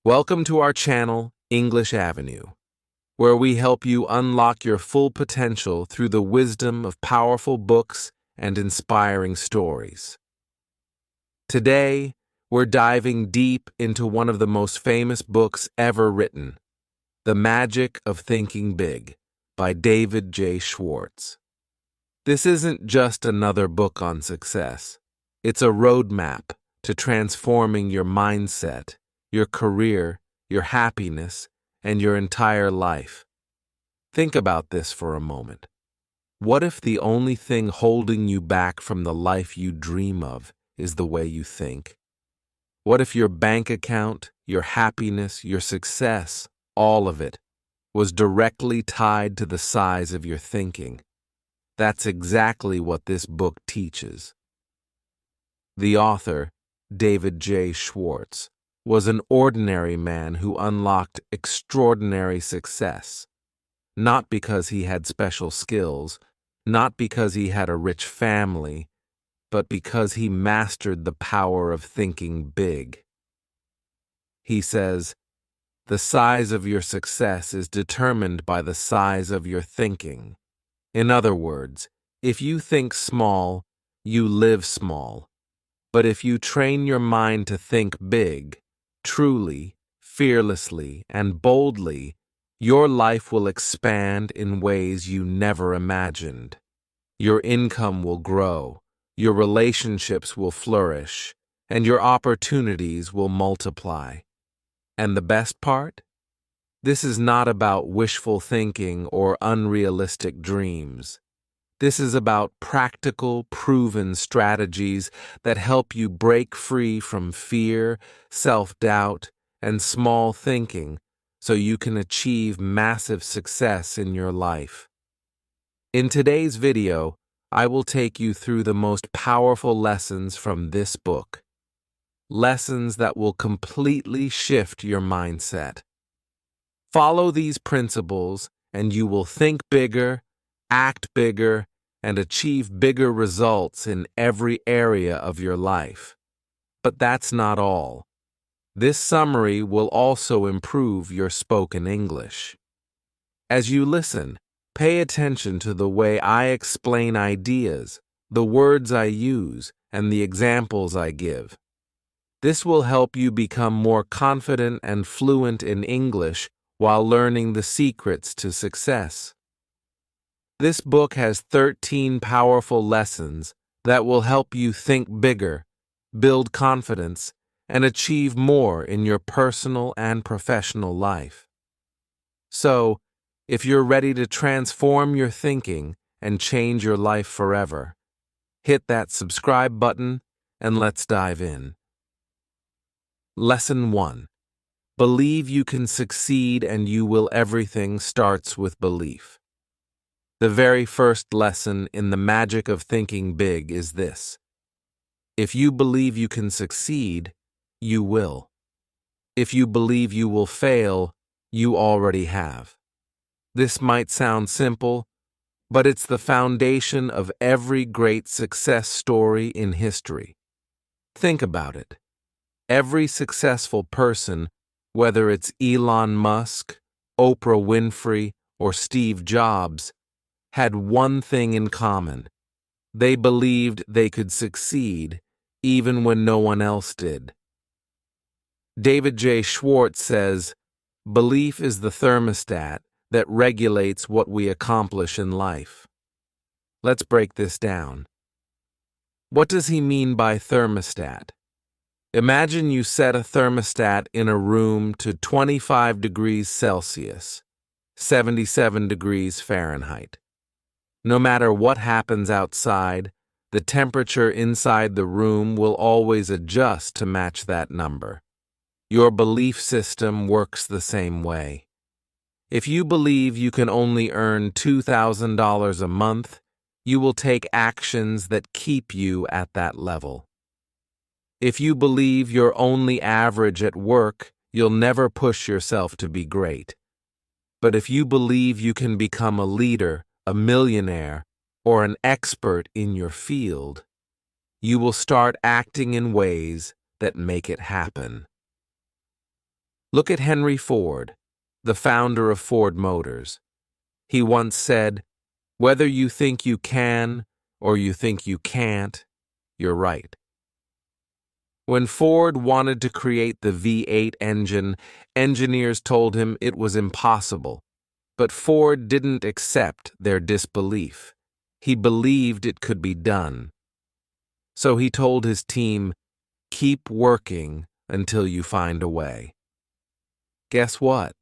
Welcome to our channel, English Avenue, where we help you unlock your full potential through the wisdom of powerful books and inspiring stories. Today, we're diving deep into one of the most famous books ever written, The Magic of Thinking Big, by David J. Schwartz. This isn't just another book on success. It's a roadmap to transforming your mindset, your career, your happiness, and your entire life. Think about this for a moment. What if the only thing holding you back from the life you dream of is the way you think? What if your bank account, your happiness, your success, all of it, was directly tied to the size of your thinking? That's exactly what this book teaches. The author, David J. Schwartz, was an ordinary man who unlocked extraordinary success, not because he had special skills, not because he had a rich family, but because he mastered the power of thinking big. He says, "The size of your success is determined by the size of your thinking." In other words, if you think small, you live small. But if you train your mind to think big, truly, fearlessly, and boldly, your life will expand in ways you never imagined. Your income will grow, your relationships will flourish, and your opportunities will multiply. And the best part? This is not about wishful thinking or unrealistic dreams. This is about practical, proven strategies that help you break free from fear, self-doubt, and small thinking so you can achieve massive success in your life. In today's video, I will take you through the most powerful lessons from this book. Lessons that will completely shift your mindset. Follow these principles and you will think bigger, act bigger, and achieve bigger results in every area of your life. But that's not all. This summary will also improve your spoken English. As you listen, pay attention to the way I explain ideas, the words I use, and the examples I give. This will help you become more confident and fluent in English while learning the secrets to success. This book has 13 powerful lessons that will help you think bigger, build confidence, and achieve more in your personal and professional life. So, if you're ready to transform your thinking and change your life forever, hit that subscribe button and let's dive in. Lesson 1. Believe you can succeed and you will. Everything starts with belief. The very first lesson in the magic of thinking big is this: if you believe you can succeed, you will. If you believe you will fail, you already have. This might sound simple, but it's the foundation of every great success story in history. Think about it. Every successful person, whether it's Elon Musk, Oprah Winfrey, or Steve Jobs, had one thing in common. They believed they could succeed even when no one else did. David J. Schwartz says, "Belief is the thermostat that regulates what we accomplish in life." Let's break this down. What does he mean by thermostat? Imagine you set a thermostat in a room to 25 degrees Celsius, 77 degrees Fahrenheit. No matter what happens outside, the temperature inside the room will always adjust to match that number. Your belief system works the same way. If you believe you can only earn $2,000 a month, you will take actions that keep you at that level. If you believe you're only average at work, you'll never push yourself to be great. But if you believe you can become a leader, a millionaire, or an expert in your field, you will start acting in ways that make it happen. Look at Henry Ford, the founder of Ford Motors. He once said, "Whether you think you can or you think you can't, you're right." When Ford wanted to create the V8 engine, engineers told him it was impossible. But Ford didn't accept their disbelief. He believed it could be done. So he told his team, "Keep working until you find a way." Guess what?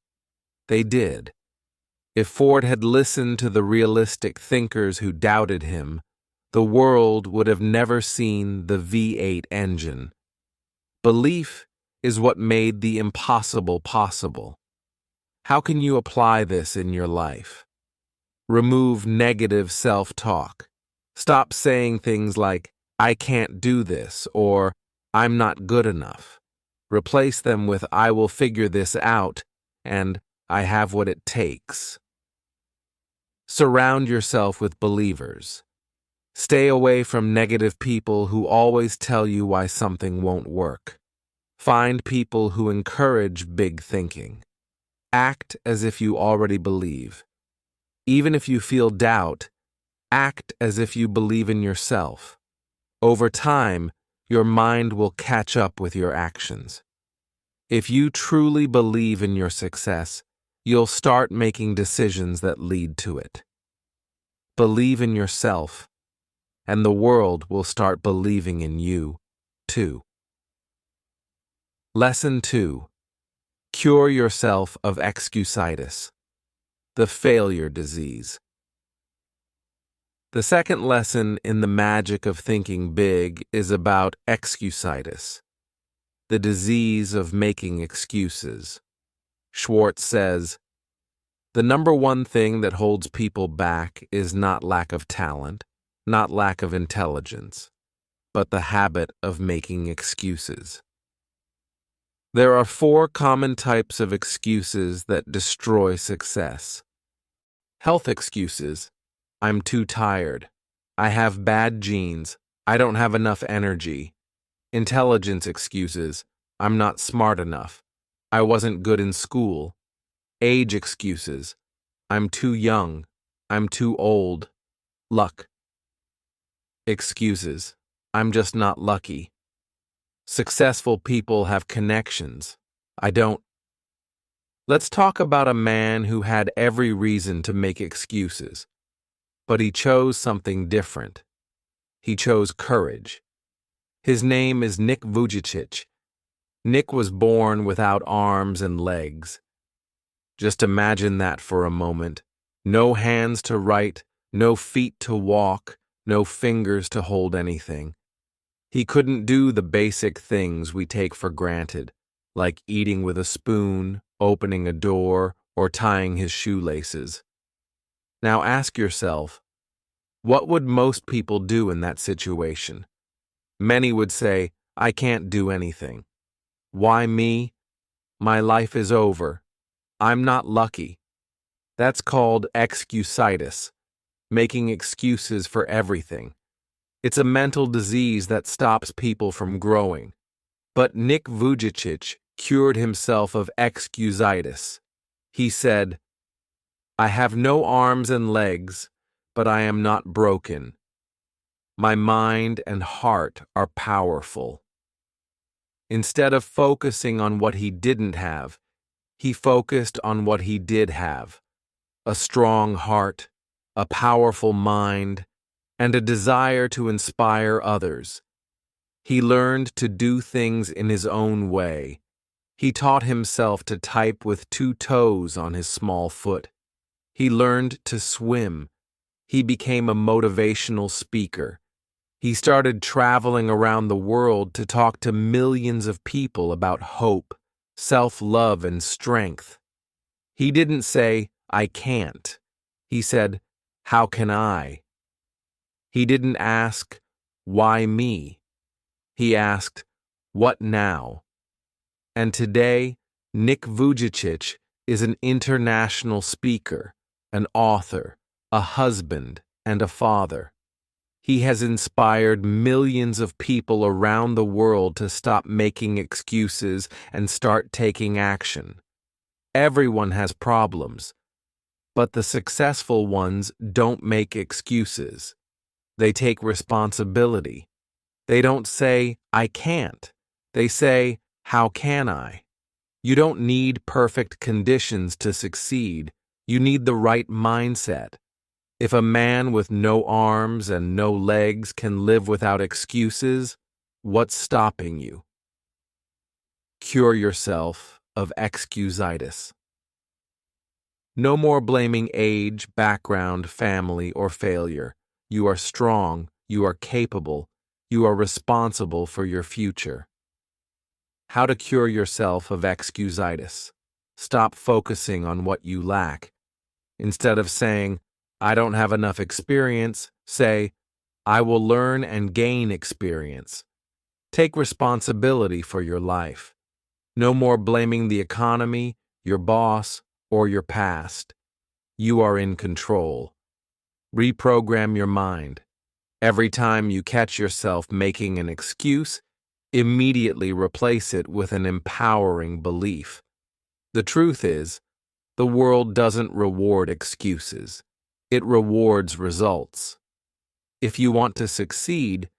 They did. If Ford had listened to the realistic thinkers who doubted him, the world would have never seen the V8 engine. Belief is what made the impossible possible. How can you apply this in your life? Remove negative self-talk. Stop saying things like, "I can't do this," or "I'm not good enough." Replace them with, "I will figure this out," and "I have what it takes." Surround yourself with believers. Stay away from negative people who always tell you why something won't work. Find people who encourage big thinking. Act as if you already believe. Even if you feel doubt, act as if you believe in yourself. Over time, your mind will catch up with your actions. If you truly believe in your success, you'll start making decisions that lead to it. Believe in yourself, and the world will start believing in you, too. Lesson 2. Cure yourself of excusitis, the failure disease. The second lesson in the magic of thinking big is about excusitis, the disease of making excuses. Schwartz says, "The number one thing that holds people back is not lack of talent, not lack of intelligence, but the habit of making excuses." There are 4 common types of excuses that destroy success. Health excuses. I'm too tired. I have bad genes. I don't have enough energy. Intelligence excuses. I'm not smart enough. I wasn't good in school. Age excuses. I'm too young. I'm too old. Luck excuses. I'm just not lucky. Successful people have connections. I don't. Let's talk about a man who had every reason to make excuses, but he chose something different. He chose courage. His name is Nick Vujicic. Nick was born without arms and legs. Just imagine that for a moment. No hands to write, no feet to walk, no fingers to hold anything. He couldn't do the basic things we take for granted, like eating with a spoon, opening a door, or tying his shoelaces. Now ask yourself, what would most people do in that situation? Many would say, "I can't do anything. Why me? My life is over. I'm not lucky." That's called excusitis, making excuses for everything. It's a mental disease that stops people from growing. But Nick Vujicic cured himself of excusitis. He said, "I have no arms and legs, but I am not broken. My mind and heart are powerful." Instead of focusing on what he didn't have, he focused on what he did have: a strong heart, a powerful mind, and a desire to inspire others. He learned to do things in his own way. He taught himself to type with 2 toes on his small foot. He learned to swim. He became a motivational speaker. He started traveling around the world to talk to millions of people about hope, self-love, and strength. He didn't say, "I can't." He said, "How can I?" He didn't ask, "Why me?" He asked, "What now?" And today, Nick Vujicic is an international speaker, an author, a husband, and a father. He has inspired millions of people around the world to stop making excuses and start taking action. Everyone has problems, but the successful ones don't make excuses. They take responsibility. They don't say, "I can't." They say, "How can I?" You don't need perfect conditions to succeed. You need the right mindset. If a man with no arms and no legs can live without excuses, what's stopping you? Cure yourself of excusitis. No more blaming age, background, family, or failure. You are strong, you are capable, you are responsible for your future. How to cure yourself of excusitis. Stop focusing on what you lack. Instead of saying, "I don't have enough experience," say, "I will learn and gain experience." Take responsibility for your life. No more blaming the economy, your boss, or your past. You are in control. Reprogram your mind. Every time you catch yourself making an excuse, immediately replace it with an empowering belief. The truth is, the world doesn't reward excuses. It rewards results. If you want to succeed,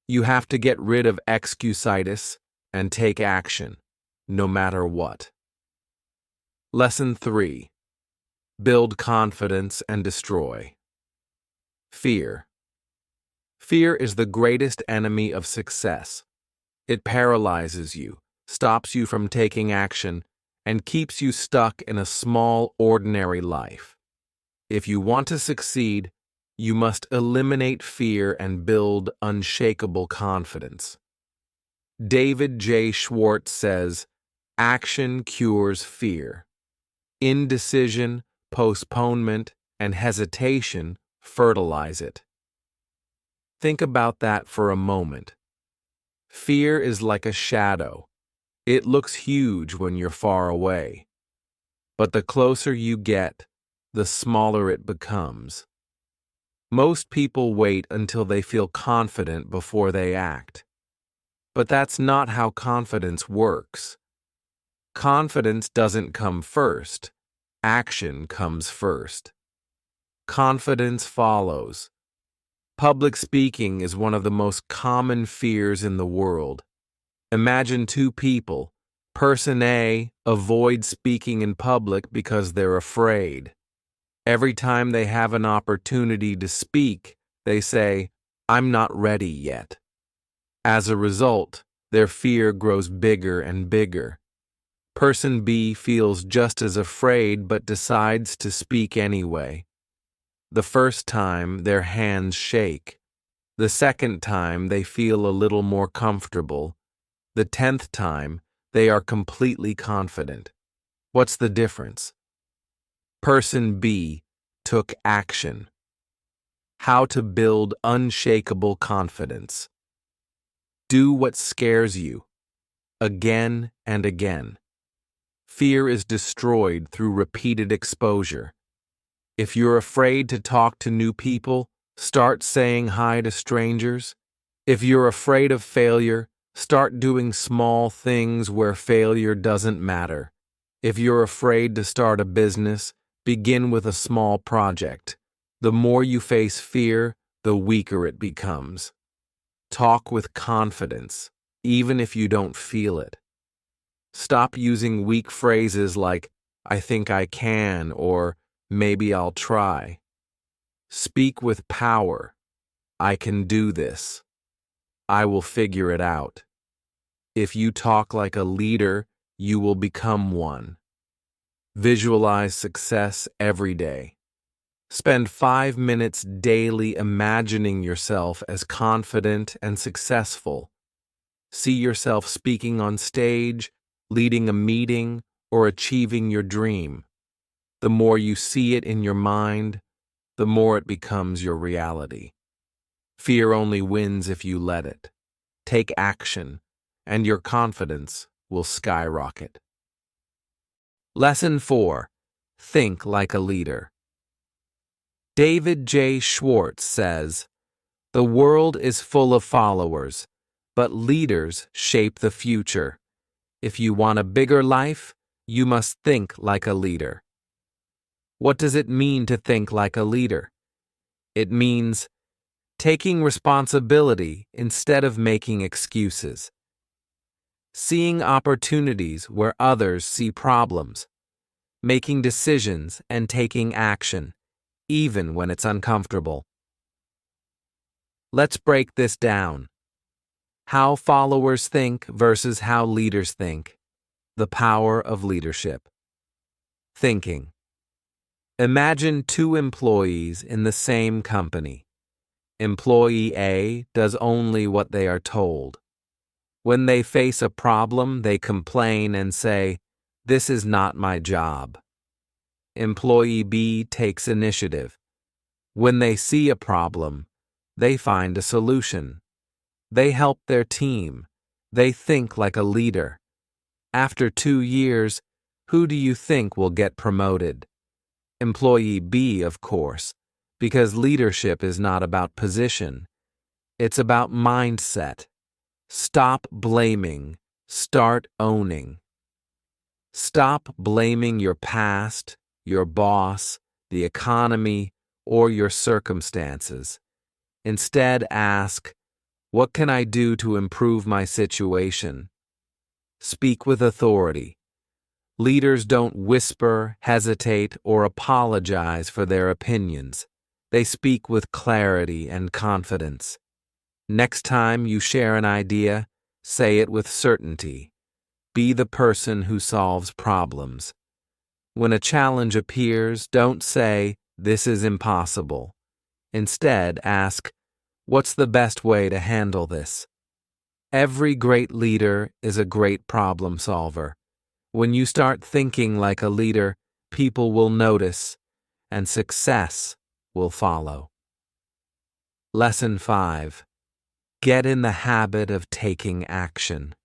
you have to get rid of excusitis and take action, no matter what. Lesson 3. Build confidence and destroy. Fear. Fear is the greatest enemy of success. It paralyzes you, stops you from taking action, and keeps you stuck in a small, ordinary life. If you want to succeed, you must eliminate fear and build unshakable confidence. David J. Schwartz says, "Action cures fear. Indecision, postponement, and hesitation fertilize it." Think about that for a moment. Fear is like a shadow. It looks huge when you're far away. But the closer you get, the smaller it becomes. Most people wait until they feel confident before they act. But that's not how confidence works. Confidence doesn't come first. Action comes first. Confidence follows. Public speaking is one of the most common fears in the world. Imagine two people. Person A avoids speaking in public because they're afraid. Every time they have an opportunity to speak, they say, "I'm not ready yet." As a result, their fear grows bigger and bigger. Person B feels just as afraid but decides to speak anyway. The first time, their hands shake. The second time, they feel a little more comfortable. The 10th time, they are completely confident. What's the difference? Person B took action. How to build unshakable confidence. Do what scares you, again and again. Fear is destroyed through repeated exposure. If you're afraid to talk to new people, start saying hi to strangers. If you're afraid of failure, start doing small things where failure doesn't matter. If you're afraid to start a business, begin with a small project. The more you face fear, the weaker it becomes. Talk with confidence, even if you don't feel it. Stop using weak phrases like, "I think I can," or "maybe I'll try." Speak with power. "I can do this. I will figure it out." If you talk like a leader, you will become one. Visualize success every day. Spend 5 minutes daily imagining yourself as confident and successful. See yourself speaking on stage, leading a meeting, or achieving your dream. The more you see it in your mind, the more it becomes your reality. Fear only wins if you let it. Take action, and your confidence will skyrocket. Lesson 4. Think like a leader. David J. Schwartz says, The world is full of followers, but leaders shape the future. If you want a bigger life, you must think like a leader. What does it mean to think like a leader? It means taking responsibility instead of making excuses, seeing opportunities where others see problems, making decisions and taking action, even when it's uncomfortable. Let's break this down. How followers think versus how leaders think. The power of leadership. Thinking. Imagine two employees in the same company. Employee A does only what they are told. When they face a problem, they complain and say, "This is not my job." Employee B takes initiative. When they see a problem, they find a solution. They help their team. They think like a leader. After 2 years, who do you think will get promoted? Employee B, of course, because leadership is not about position. It's about mindset. Stop blaming. Start owning. Stop blaming your past, your boss, the economy, or your circumstances. Instead, ask, what can I do to improve my situation? Speak with authority. Leaders don't whisper, hesitate, or apologize for their opinions. They speak with clarity and confidence. Next time you share an idea, say it with certainty. Be the person who solves problems. When a challenge appears, don't say, "This is impossible." Instead, ask, "What's the best way to handle this?" Every great leader is a great problem solver. When you start thinking like a leader, people will notice, and success will follow. Lesson 5. Get in the habit of taking action.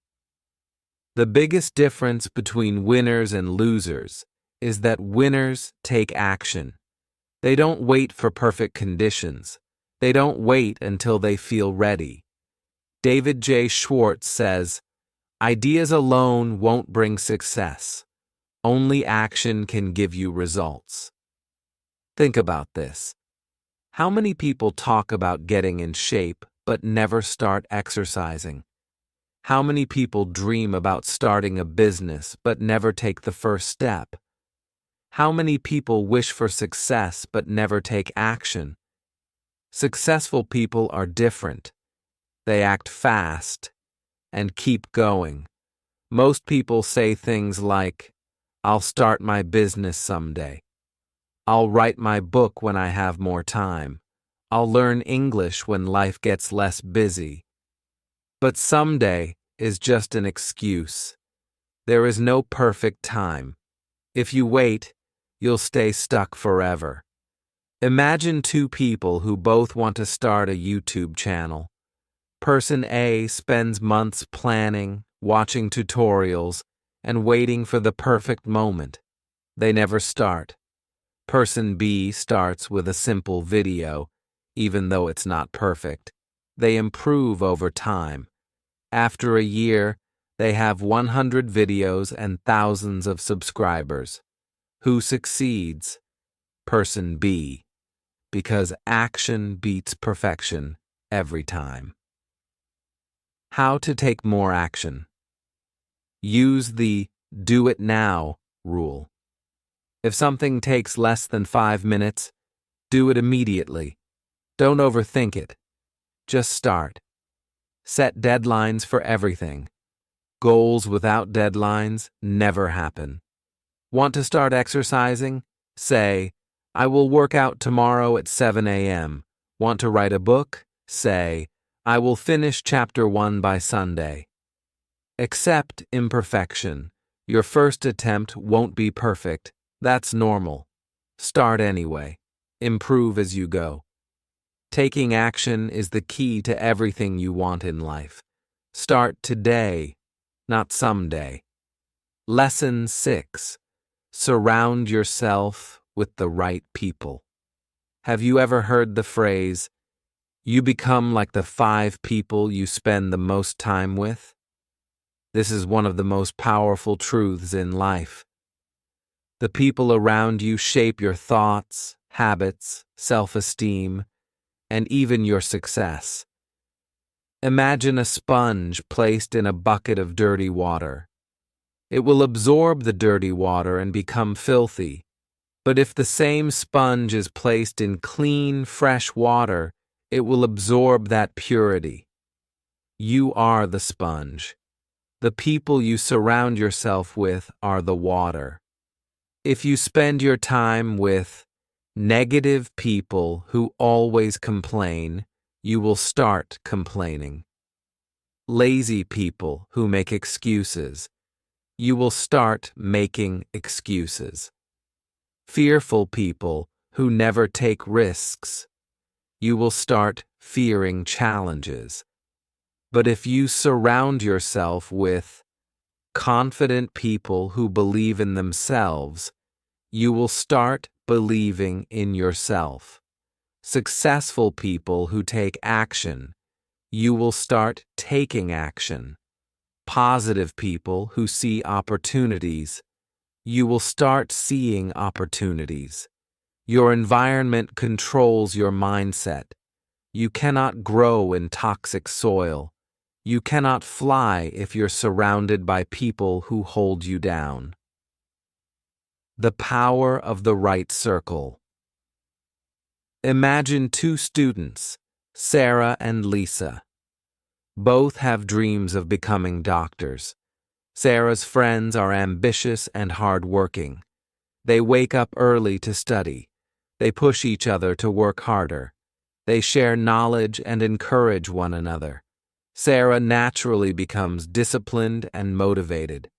The biggest difference between winners and losers is that winners take action. They don't wait for perfect conditions. They don't wait until they feel ready. David J. Schwartz says, "Ideas alone won't bring success. Only action can give you results." Think about this. How many people talk about getting in shape but never start exercising? How many people dream about starting a business but never take the first step? How many people wish for success but never take action? Successful people are different. They act fast and keep going. Most people say things like, "I'll start my business someday. I'll write my book when I have more time. I'll learn English when life gets less busy." But someday is just an excuse. There is no perfect time. If you wait, you'll stay stuck forever. Imagine two people who both want to start a YouTube channel. Person A spends months planning, watching tutorials, and waiting for the perfect moment. They never start. Person B starts with a simple video, even though it's not perfect. They improve over time. After a year, they have 100 videos and thousands of subscribers. Who succeeds? Person B, because action beats perfection every time. How to take more action. Use the "do it now" rule. If something takes less than 5 minutes, do it immediately. Don't overthink it. Just start. Set deadlines for everything. Goals without deadlines never happen. Want to start exercising? Say, "I will work out tomorrow at 7 a.m. Want to write a book? Say, "I will finish chapter 1 by Sunday." Accept imperfection. Your first attempt won't be perfect. That's normal. Start anyway. Improve as you go. Taking action is the key to everything you want in life. Start today, not someday. Lesson 6. Surround yourself with the right people. Have you ever heard the phrase, You become like the 5 people you spend the most time with. This is one of the most powerful truths in life. The people around you shape your thoughts, habits, self-esteem, and even your success. Imagine a sponge placed in a bucket of dirty water. It will absorb the dirty water and become filthy. But if the same sponge is placed in clean, fresh water, it will absorb that purity. You are the sponge. The people you surround yourself with are the water. If you spend your time with negative people who always complain, you will start complaining. Lazy people who make excuses, you will start making excuses. Fearful people who never take risks, you will start fearing challenges. But if you surround yourself with confident people who believe in themselves, you will start believing in yourself. Successful people who take action, you will start taking action. Positive people who see opportunities, you will start seeing opportunities. Your environment controls your mindset. You cannot grow in toxic soil. You cannot fly if you're surrounded by people who hold you down. The power of the right circle. Imagine 2 students, Sarah and Lisa. Both have dreams of becoming doctors. Sarah's friends are ambitious and hardworking. They wake up early to study. They push each other to work harder. They share knowledge and encourage one another. Sarah naturally becomes disciplined and motivated.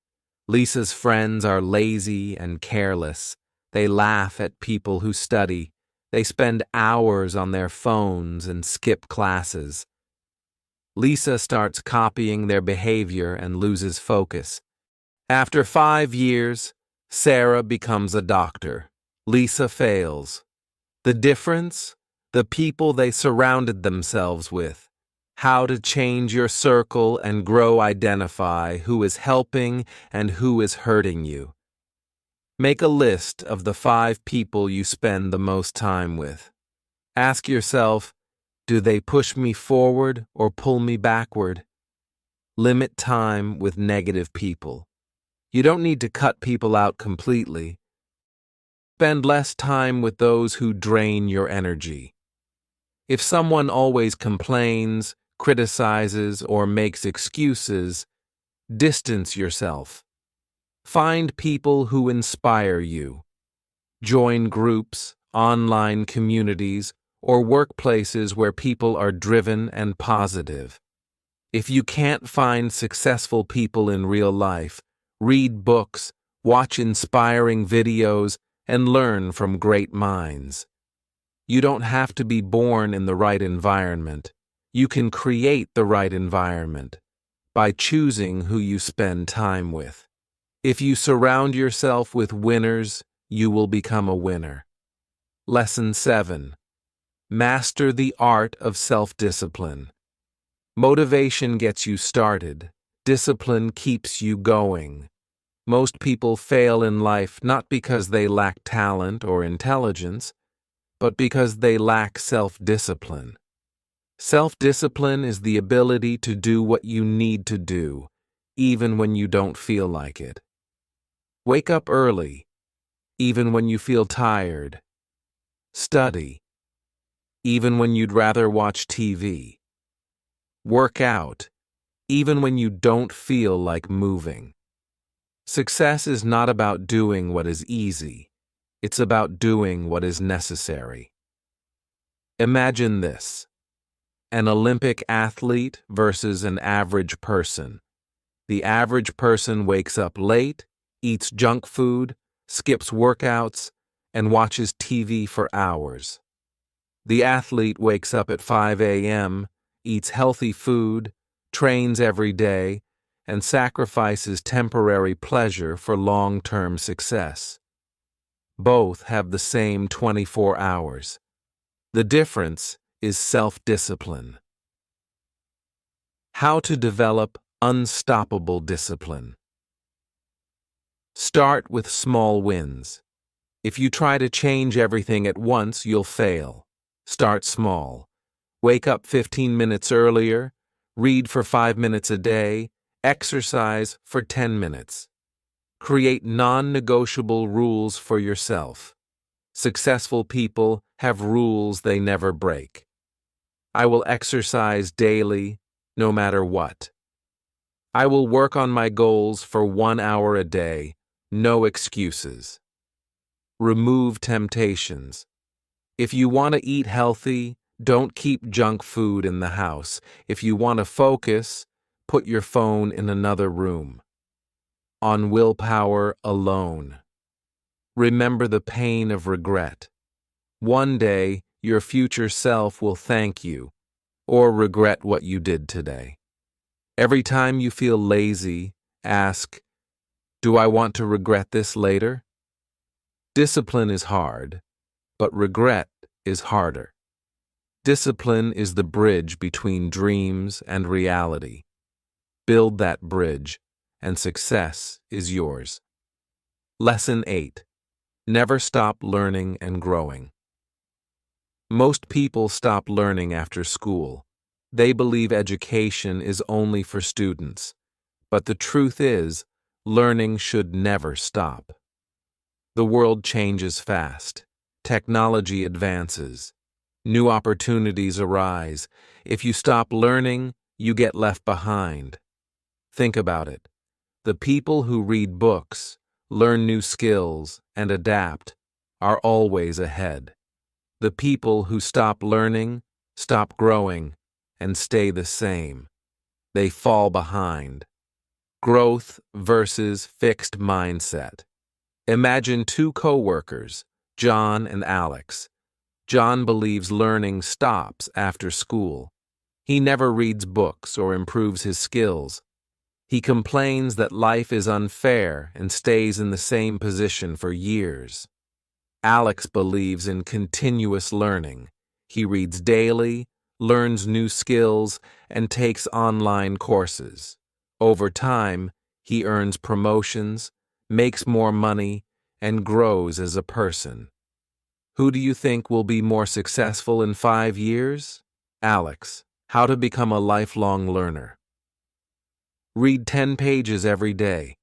Lisa's friends are lazy and careless. They laugh at people who study. They spend hours on their phones and skip classes. Lisa starts copying their behavior and loses focus. After 5 years, Sarah becomes a doctor. Lisa fails. The difference? The people they surrounded themselves with. How to change your circle and grow. Identify who is helping and who is hurting you. Make a list of the 5 people you spend the most time with. Ask yourself, do they push me forward or pull me backward? Limit time with negative people. You don't need to cut people out completely. Spend less time with those who drain your energy. If someone always complains, criticizes, or makes excuses, distance yourself. Find people who inspire you. Join groups, online communities, or workplaces where people are driven and positive. If you can't find successful people in real life, read books, watch inspiring videos, and learn from great minds. You don't have to be born in the right environment. You can create the right environment by choosing who you spend time with. If you surround yourself with winners, you will become a winner. Lesson 7. Master the art of self-discipline. Motivation gets you started. Discipline keeps you going. Most people fail in life not because they lack talent or intelligence, but because they lack self-discipline. Self-discipline is the ability to do what you need to do, even when you don't feel like it. Wake up early, even when you feel tired. Study, even when you'd rather watch TV. Work out, even when you don't feel like moving. Success is not about doing what is easy. It's about doing what is necessary. Imagine this: an Olympic athlete versus an average person. The average person wakes up late, eats junk food, skips workouts, and watches TV for hours. The athlete wakes up at 5 a.m., eats healthy food, trains every day, and sacrifices temporary pleasure for long-term success. Both have the same 24 hours. The difference is self-discipline. How to develop unstoppable discipline. Start with small wins. If you try to change everything at once, you'll fail. Start small. Wake up 15 minutes earlier, read for 5 minutes a day, exercise for 10 minutes. Create non-negotiable rules for yourself. Successful people have rules they never break. I will exercise daily, no matter what. I will work on my goals for 1 hour a day, no excuses. Remove temptations. If you want to eat healthy, don't keep junk food in the house. If you want to focus, put your phone in another room. On willpower alone. Remember the pain of regret. One day, your future self will thank you or regret what you did today. Every time you feel lazy, ask, do I want to regret this later? Discipline is hard, but regret is harder. Discipline is the bridge between dreams and reality. Build that bridge, and success is yours. Lesson 8. Never stop learning and growing. Most people stop learning after school. They believe education is only for students. But the truth is, learning should never stop. The world changes fast. Technology advances. New opportunities arise. If you stop learning, you get left behind. Think about it. The people who read books, learn new skills, and adapt are always ahead. The people who stop learning, stop growing, and stay the same. They fall behind. Growth versus fixed mindset. Imagine two co-workers, John and Alex. John believes learning stops after school. He never reads books or improves his skills. He complains that life is unfair and stays in the same position for years. Alex believes in continuous learning. He reads daily, learns new skills, and takes online courses. Over time, he earns promotions, makes more money, and grows as a person. Who do you think will be more successful in 5 years? Alex. How to become a lifelong learner. Read 10 pages every day.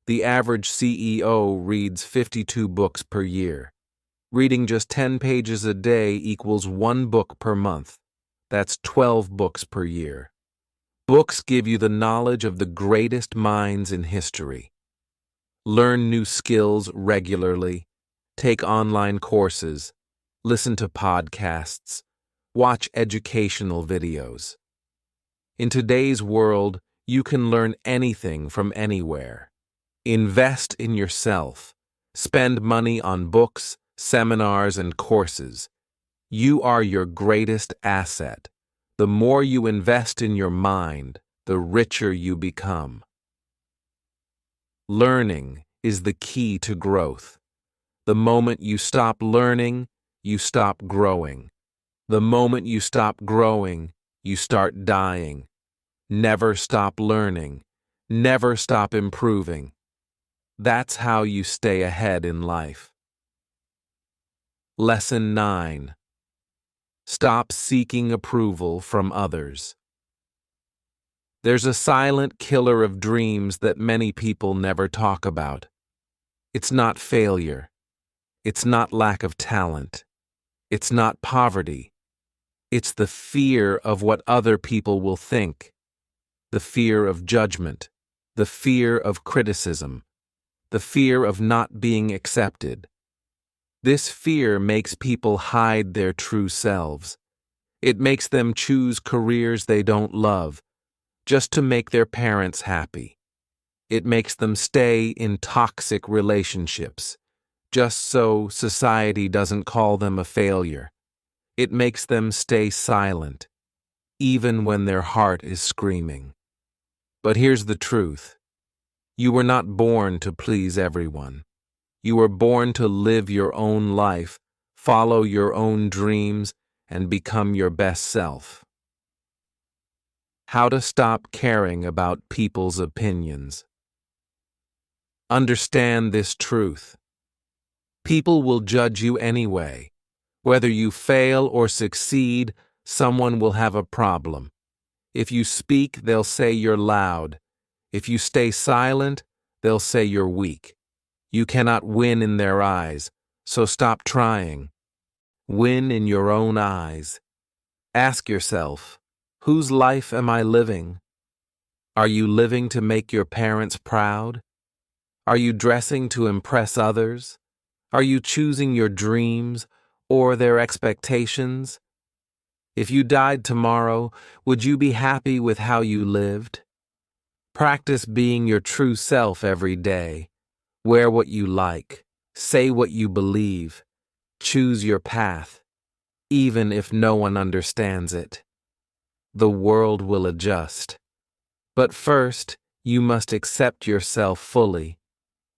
The average CEO reads 52 books per year. Reading just 10 pages a day equals 1 book per month. That's 12 books per year. Books give you the knowledge of the greatest minds in history. Learn new skills regularly. Take online courses. Listen to podcasts. Watch educational videos. In today's world, you can learn anything from anywhere. Invest in yourself. Spend money on books, seminars, and courses. You are your greatest asset. The more you invest in your mind, the richer you become. Learning is the key to growth. The moment you stop learning, you stop growing. The moment you stop growing, you start dying. Never stop learning. Never stop improving. That's how you stay ahead in life. Lesson 9. Stop seeking approval from others. There's a silent killer of dreams that many people never talk about. It's not failure. It's not lack of talent. It's not poverty. It's the fear of what other people will think. The fear of judgment. The fear of criticism. The fear of not being accepted. This fear makes people hide their true selves. It makes them choose careers they don't love, just to make their parents happy. It makes them stay in toxic relationships, just so society doesn't call them a failure. It makes them stay silent, even when their heart is screaming. But here's the truth. You were not born to please everyone. You were born to live your own life, follow your own dreams, and become your best self. How to stop caring about people's opinions. Understand this truth. People will judge you anyway. Whether you fail or succeed, someone will have a problem. If you speak, they'll say you're loud. If you stay silent, they'll say you're weak. You cannot win in their eyes, so stop trying. Win in your own eyes. Ask yourself, whose life am I living? Are you living to make your parents proud? Are you dressing to impress others? Are you choosing your dreams or their expectations? If you died tomorrow, would you be happy with how you lived? Practice being your true self every day. Wear what you like. Say what you believe. Choose your path, even if no one understands it. The world will adjust. But first, you must accept yourself fully.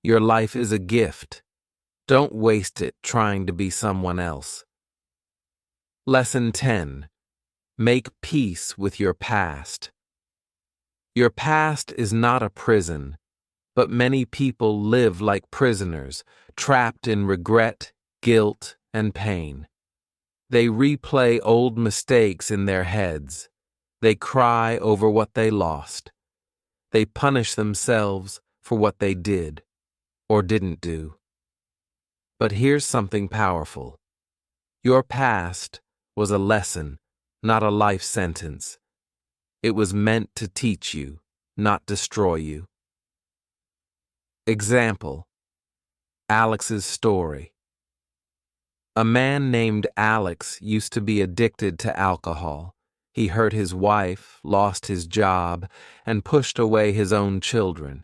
Your life is a gift. Don't waste it trying to be someone else. Lesson 10. Make peace with your past. Your past is not a prison, but many people live like prisoners, trapped in regret, guilt, and pain. They replay old mistakes in their heads. They cry over what they lost. They punish themselves for what they did or didn't do. But here's something powerful. Your past was a lesson, not a life sentence. It was meant to teach you, not destroy you. Example: Alex's story. A man named Alex used to be addicted to alcohol. He hurt his wife, lost his job, and pushed away his own children.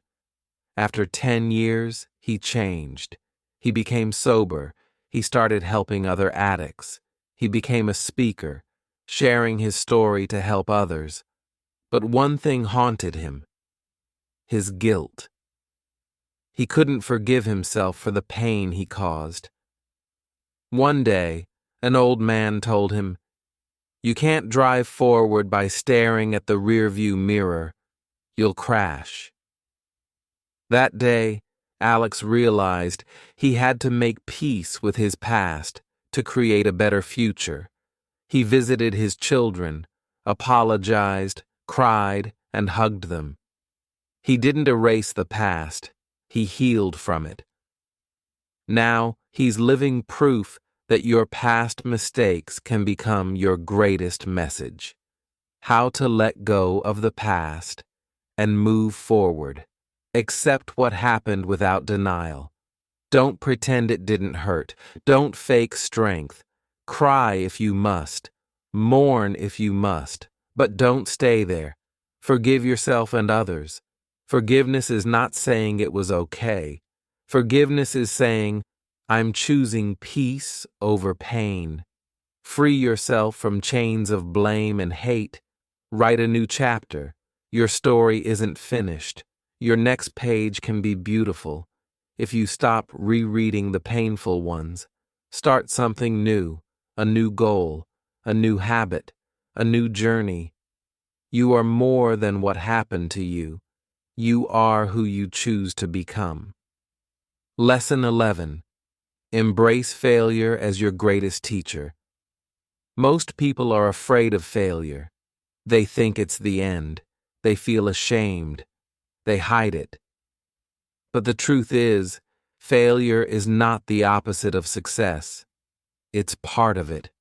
After 10 years, he changed. He became sober. He started helping other addicts. He became a speaker, sharing his story to help others. But one thing haunted him: his guilt. He couldn't forgive himself for the pain he caused. One day, an old man told him, "You can't drive forward by staring at the rearview mirror. You'll crash." That day, Alex realized he had to make peace with his past to create a better future. He visited his children, apologized, cried, and hugged them. He didn't erase the past. He healed from it. Now, he's living proof that your past mistakes can become your greatest message. How to let go of the past and move forward. Accept what happened without denial. Don't pretend it didn't hurt. Don't fake strength. Cry if you must. Mourn if you must. But don't stay there. Forgive yourself and others. Forgiveness is not saying it was okay. Forgiveness is saying, I'm choosing peace over pain. Free yourself from chains of blame and hate. Write a new chapter. Your story isn't finished. Your next page can be beautiful. If you stop rereading the painful ones, start something new, a new goal, a new habit, a new journey. You are more than what happened to you. You are who you choose to become. Lesson 11. Embrace failure as your greatest teacher. Most people are afraid of failure. They think it's the end. They feel ashamed. They hide it. But the truth is, failure is not the opposite of success. It's part of it.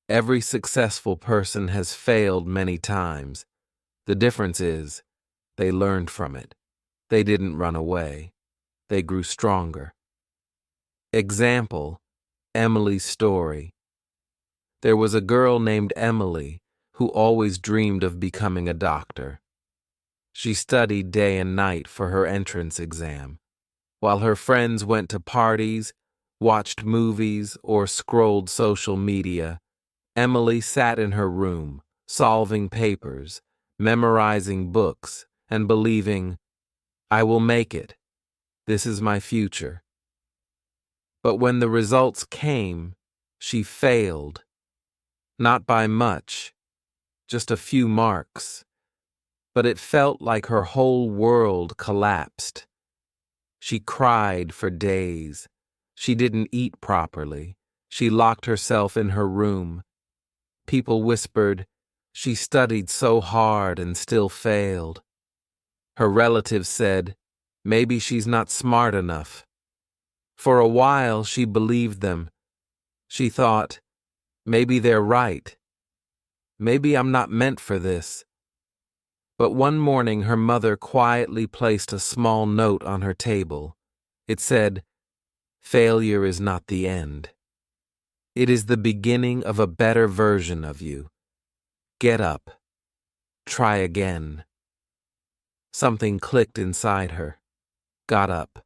Every successful person has failed many times. The difference is, they learned from it. They didn't run away. They grew stronger. Example: Emily's story. There was a girl named Emily who always dreamed of becoming a doctor. She studied day and night for her entrance exam. While her friends went to parties, watched movies, or scrolled social media, Emily sat in her room, solving papers, memorizing books, and believing, I will make it. This is my future. But when the results came, she failed. Not by much, just a few marks, but it felt like her whole world collapsed. She cried for days. She didn't eat properly. She locked herself in her room. People whispered, "She studied so hard and still failed." Her relatives said, "Maybe she's not smart enough." For a while she believed them. She thought, "Maybe they're right. Maybe I'm not meant for this." But one morning her mother quietly placed a small note on her table. It said, "Failure is not the end. It is the beginning of a better version of you. Get up. Try again." Something clicked inside her. Got up.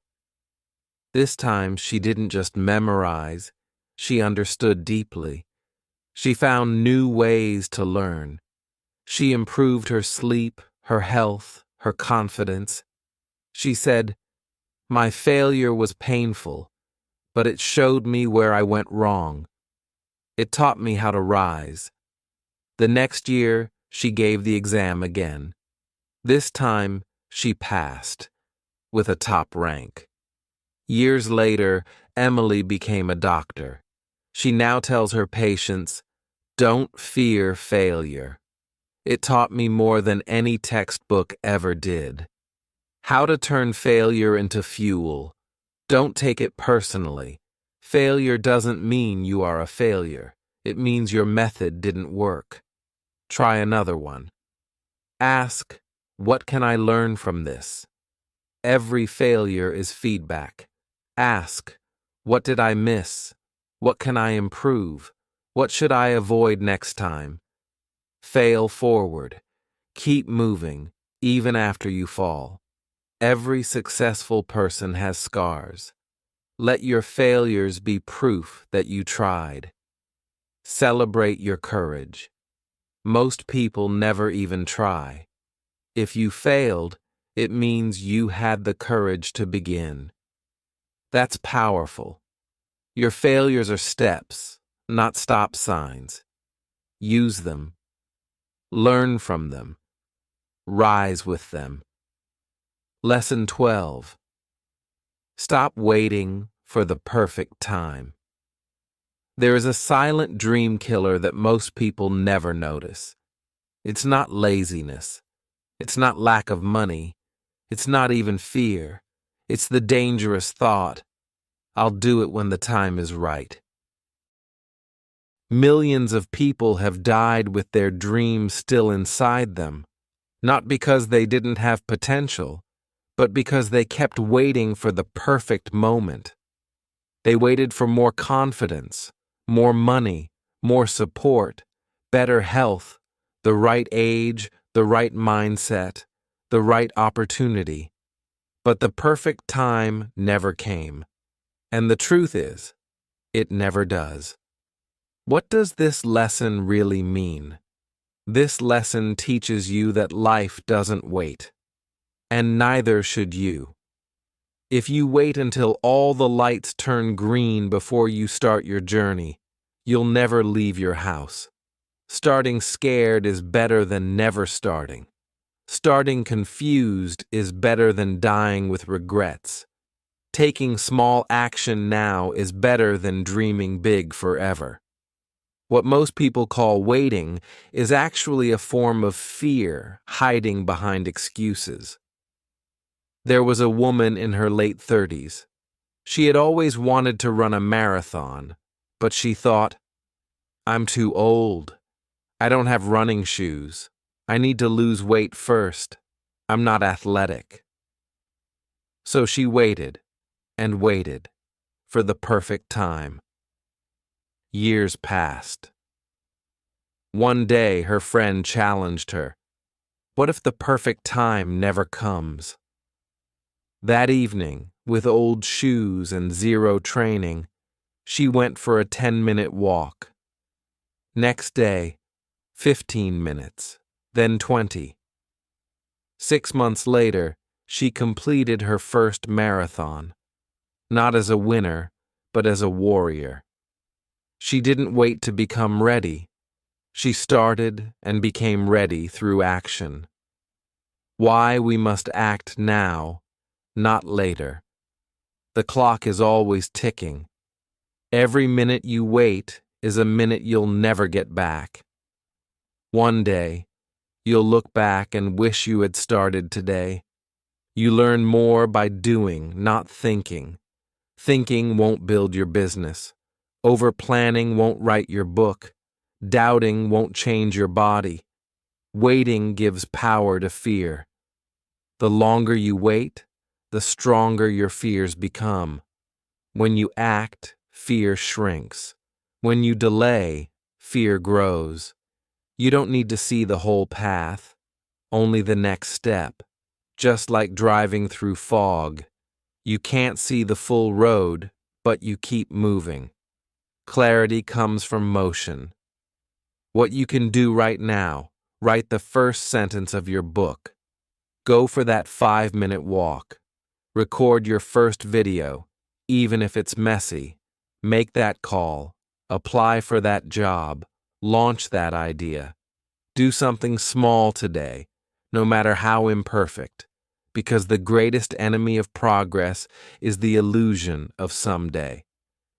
This time she didn't just memorize, she understood deeply. She found new ways to learn. She improved her sleep, her health, her confidence. She said, "My failure was painful, but it showed me where I went wrong. It taught me how to rise." The next year, she gave the exam again. This time, she passed, with a top rank. Years later, Emily became a doctor. She now tells her patients, "Don't fear failure. It taught me more than any textbook ever did." How to turn failure into fuel. Don't take it personally. Failure doesn't mean you are a failure. It means your method didn't work. Try another one. Ask, "What can I learn from this?" Every failure is feedback. Ask, "What did I miss? What can I improve? What should I avoid next time?" Fail forward. Keep moving, even after you fall. Every successful person has scars. Let your failures be proof that you tried. Celebrate your courage. Most people never even try. If you failed, it means you had the courage to begin. That's powerful. Your failures are steps, not stop signs. Use them. Learn from them. Rise with them. Lesson 12. Stop waiting for the perfect time. There is a silent dream killer that most people never notice. It's not laziness. It's not lack of money. It's not even fear. It's the dangerous thought, "I'll do it when the time is right." Millions of people have died with their dreams still inside them, not because they didn't have potential, but because they kept waiting for the perfect moment. They waited for more confidence, more money, more support, better health, the right age, the right mindset, the right opportunity. But the perfect time never came. And the truth is, it never does. What does this lesson really mean? This lesson teaches you that life doesn't wait, and neither should you. If you wait until all the lights turn green before you start your journey, you'll never leave your house. Starting scared is better than never starting. Starting confused is better than dying with regrets. Taking small action now is better than dreaming big forever. What most people call waiting is actually a form of fear hiding behind excuses. There was a woman in her late 30s. She had always wanted to run a marathon, but she thought, "I'm too old. I don't have running shoes. I need to lose weight first. I'm not athletic." So she waited and waited for the perfect time. Years passed. One day her friend challenged her, "What if the perfect time never comes?" That evening, with old shoes and zero training, she went for a 10-minute walk. Next day, 15 minutes, then 20. 6 months later, she completed her first marathon, not as a winner, but as a warrior. She didn't wait to become ready. She started and became ready through action. Why we must act now, not later. The clock is always ticking. Every minute you wait is a minute you'll never get back. One day, you'll look back and wish you had started today. You learn more by doing, not thinking. Thinking won't build your business. Over-planning won't write your book. Doubting won't change your body. Waiting gives power to fear. The longer you wait, the stronger your fears become. When you act, fear shrinks. When you delay, fear grows. You don't need to see the whole path, only the next step. Just like driving through fog. You can't see the full road, but you keep moving. Clarity comes from motion. What you can do right now, write the first sentence of your book. Go for that 5-minute walk. Record your first video, even if it's messy. Make that call. Apply for that job. Launch that idea. Do something small today, no matter how imperfect, because the greatest enemy of progress is the illusion of someday.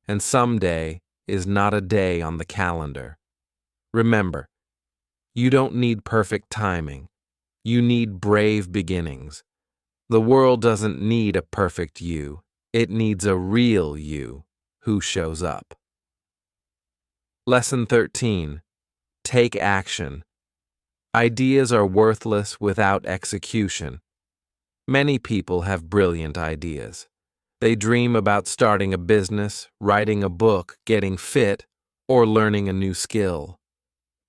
And someday is not a day on the calendar. Remember, you don't need perfect timing. You need brave beginnings. The world doesn't need a perfect you. It needs a real you who shows up. Lesson 13. Take action. Ideas are worthless without execution. Many people have brilliant ideas. They dream about starting a business, writing a book, getting fit, or learning a new skill.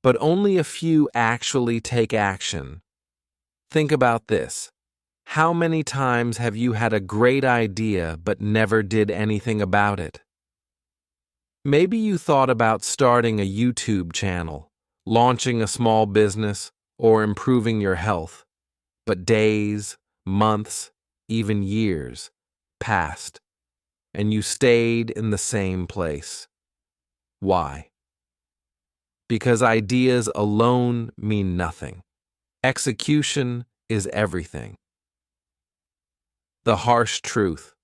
But only a few actually take action. Think about this. How many times have you had a great idea but never did anything about it? Maybe you thought about starting a YouTube channel, launching a small business, or improving your health. But days, months, even years passed, and you stayed in the same place. Why? Because ideas alone mean nothing. Execution is everything. The harsh truth.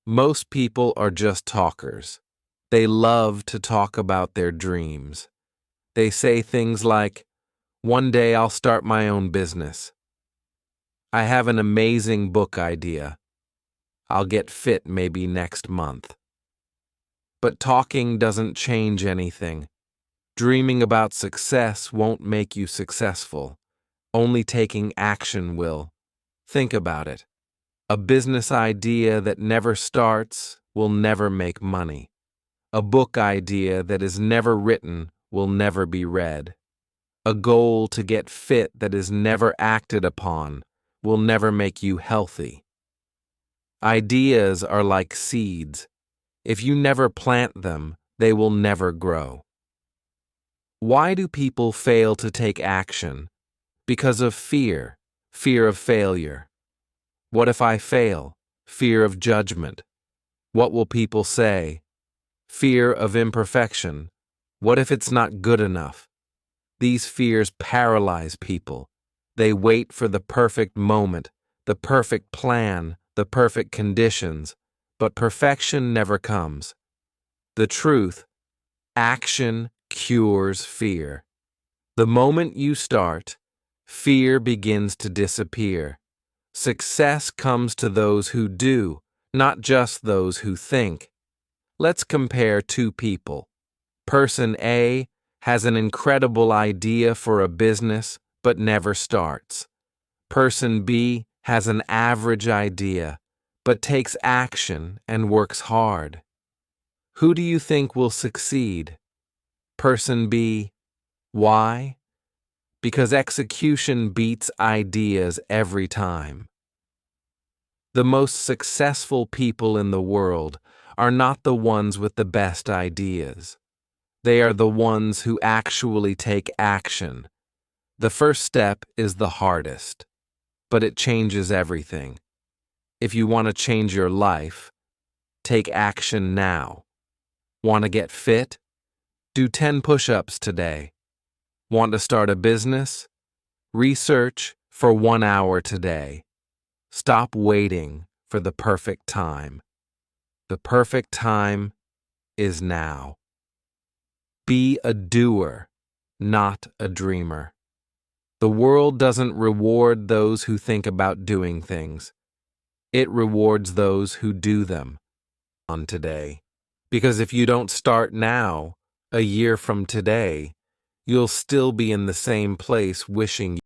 Most people are just talkers. They love to talk about their dreams. They say things like, "One day I'll start my own business. I have an amazing book idea. I'll get fit maybe next month." But talking doesn't change anything. Dreaming about success won't make you successful. Only taking action will. Think about it. A business idea that never starts will never make money. A book idea that is never written will never be read. A goal to get fit that is never acted upon will never make you healthy. Ideas are like seeds. If you never plant them, they will never grow. Why do people fail to take action? Because of fear, fear of failure. What if I fail? Fear of judgment. What will people say? Fear of imperfection. What if it's not good enough? These fears paralyze people. They wait for the perfect moment, the perfect plan, the perfect conditions, but perfection never comes. The truth, action cures fear. The moment you start, fear begins to disappear. Success comes to those who do, not just those who think. Let's compare two people. Person A has an incredible idea for a business but never starts. Person B has an average idea but takes action and works hard. Who do you think will succeed? Person B. Why? Because execution beats ideas every time. The most successful people in the world are not the ones with the best ideas. They are the ones who actually take action. The first step is the hardest, but it changes everything. If you want to change your life, take action now. Want to get fit? Do 10 push-ups today. Want to start a business? Research for 1 hour today. Stop waiting for the perfect time. The perfect time is now. Be a doer, not a dreamer. The world doesn't reward those who think about doing things. It rewards those who do them on today. Because if you don't start now, a year from today, you'll still be in the same place wishing